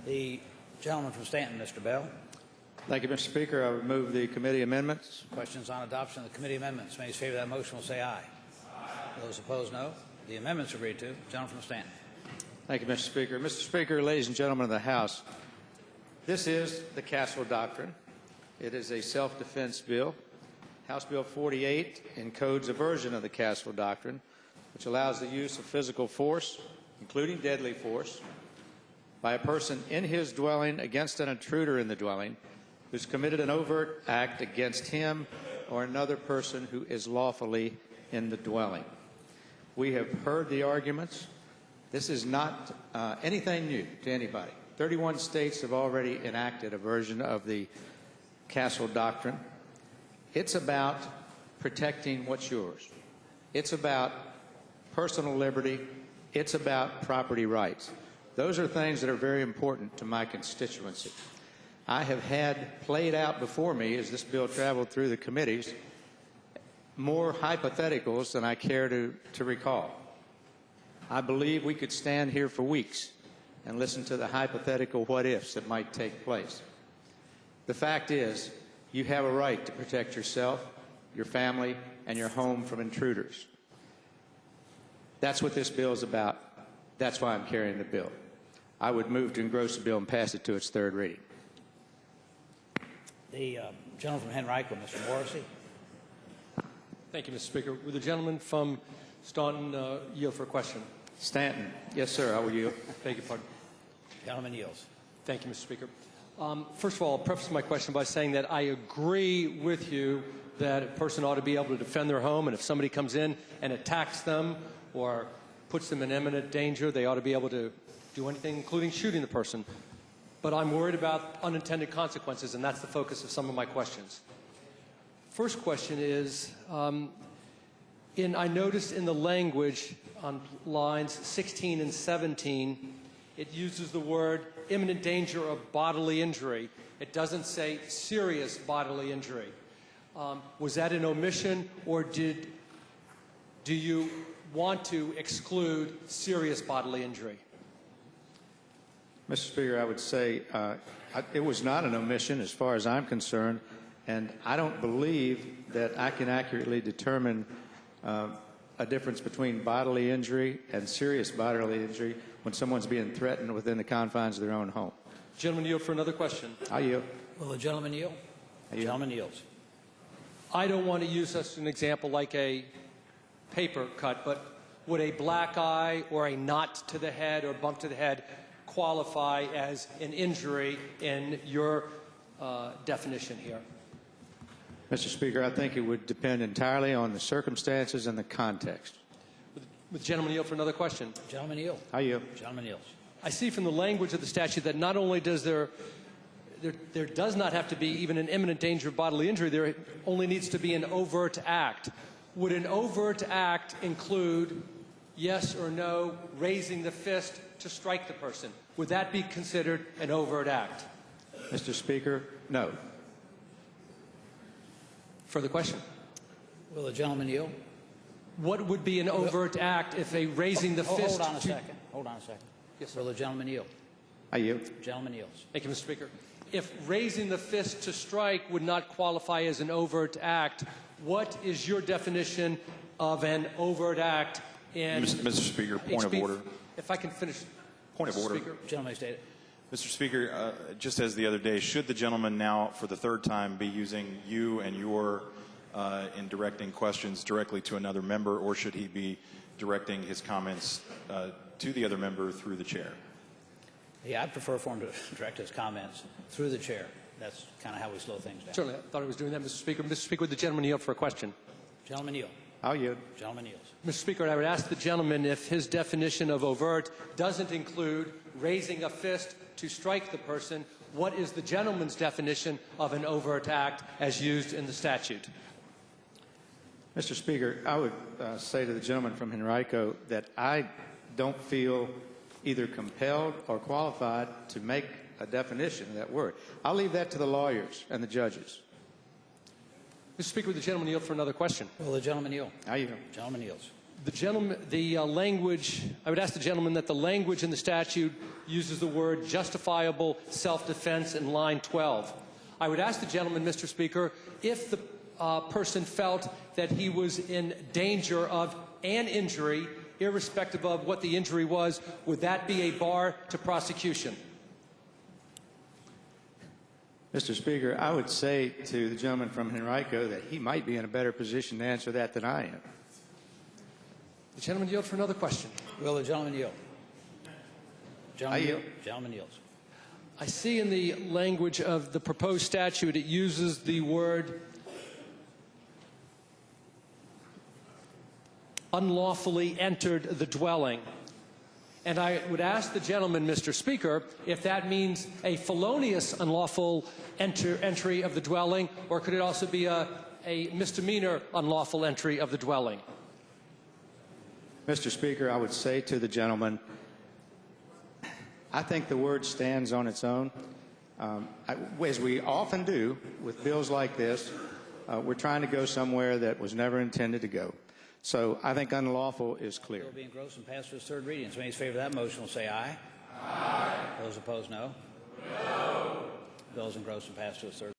The gentleman from Stanton, Mr. Bell. Thank you, Mr. Speaker. I would move the committee amendments. Questions on adoption of the committee amendments? Those in favor of that motion will say aye. Those opposed, no. The amendments agreed to. Gentleman from Stanton. Thank you, Mr. Speaker. Mr. Speaker, ladies and gentlemen of the House, this is the Castle Doctrine. It is a self-defense bill. House Bill 48 encodes a version of the Castle Doctrine, which allows the use of physical force, including deadly force, by a person in his dwelling against an intruder in the dwelling who's committed an overt act against him or another person who is lawfully in the dwelling. We have heard the arguments. This is not anything new to anybody. 31 states have already enacted a version of the Castle Doctrine. It's about protecting what's yours. It's about personal liberty. It's about property rights. Those are things that are very important to my constituency. I have had played out before me, as this bill traveled through the committees, more hypotheticals than I care to recall. I believe we could stand here for weeks and listen to the hypothetical what-ifs that might take place. The fact is, you have a right to protect yourself, your family, and your home from intruders. That's what this bill is about. That's why I'm carrying the bill. I would move to engross the bill and pass it to its third reading. The gentleman from Henrico, Mr. Morrissey. Thank you, Mr. Speaker. Would the gentleman from Staunton yield for a question? Stanton. Yes, sir. I will yield. Beg your pardon. Gentleman yields. Thank you, Mr. Speaker. First of all, I'll preface my question by saying that I agree with you that a person ought to be able to defend their home, and if somebody comes in and attacks them or puts them in imminent danger, they ought to be able to do anything, including shooting the person. But I'm worried about unintended consequences, and that's the focus of some of my questions. First question is, I noticed in the language on lines 16 and 17, it uses the word imminent danger of bodily injury. It doesn't say serious bodily injury. Was that an omission, or do you want to exclude serious bodily injury? Mr. Speaker, I would say it was not an omission as far as I'm concerned, and I don't believe that I can accurately determine a difference between bodily injury and serious bodily injury when someone's being threatened within the confines of their own home. Gentleman yield for another question. I yield. Will the gentleman yield? The gentleman yields. I don't want to use as an example like a paper cut, but would a black eye or a knot to the head or bump to the head qualify as an injury in your definition here? Mr. Speaker, I think it would depend entirely on the circumstances and the context. Would the gentleman yield for another question? Gentleman yield. I yield. Gentleman yields. I see from the language of the statute that not only does there does not have to be even an imminent danger of bodily injury, there only needs to be an overt act. Would an overt act include, yes or no, raising the fist to strike the person? Would that be considered an overt act? Mr. Speaker, no. Further question. Will the gentleman yield? What would be an overt act if a raising the fist... Hold on a second. Hold on a second. Yes, sir. Will the gentleman yield? I yield. Gentleman yields. Thank you, Mr. Speaker. If raising the fist to strike would not qualify as an overt act, what is your definition of an overt act in... Mr. Speaker, point of order. If I can finish. Point of order. Speaker. Gentleman stated. Mr. Speaker, just as the other day, should the gentleman now, for the third time, be using you and your in directing questions directly to another member, or should he be directing his comments to the other member through the chair? Yeah, I'd prefer for him to direct his comments through the chair. That's kind of how we slow things down. Certainly. I thought I was doing that, Mr. Speaker. Mr. Speaker, would the gentleman yield for a question? Gentleman yield. I'll yield. Gentleman yields. Mr. Speaker, I would ask the gentleman if his definition of overt doesn't include raising a fist to strike the person. What is the gentleman's definition of an overt act as used in the statute? Mr. Speaker, I would say to the gentleman from Henrico that I don't feel either compelled or qualified to make a definition of that word. I'll leave that to the lawyers and the judges. Mr. Speaker, would the gentleman yield for another question? Will the gentleman yield? I yield. Gentleman yields. language, I would ask the gentleman that the language in the statute uses the word justifiable self-defense in line 12. I would ask the gentleman, Mr. Speaker, if the person felt that he was in danger of an injury, irrespective of what the injury was, would that be a bar to prosecution? Mr. Speaker, I would say to the gentleman from Henrico that he might be in a better position to answer that than I am. The gentleman yield for another question. Will the gentleman yield? I yield. Gentleman yields. I see in the language of the proposed statute it uses the word unlawfully entered the dwelling. And I would ask the gentleman, Mr. Speaker, if that means a felonious unlawful entry of the dwelling, or could it also be a misdemeanor unlawful entry of the dwelling? Mr. Speaker, I would say to the gentleman, I think the word stands on its own. As we often do with bills like this, we're trying to go somewhere that was never intended to go. So I think unlawful is clear. Bill be engrossed and passed for its third reading. So any in favor of that motion will say aye. Aye. Those opposed, no. No. Bill is engrossed and passed to its third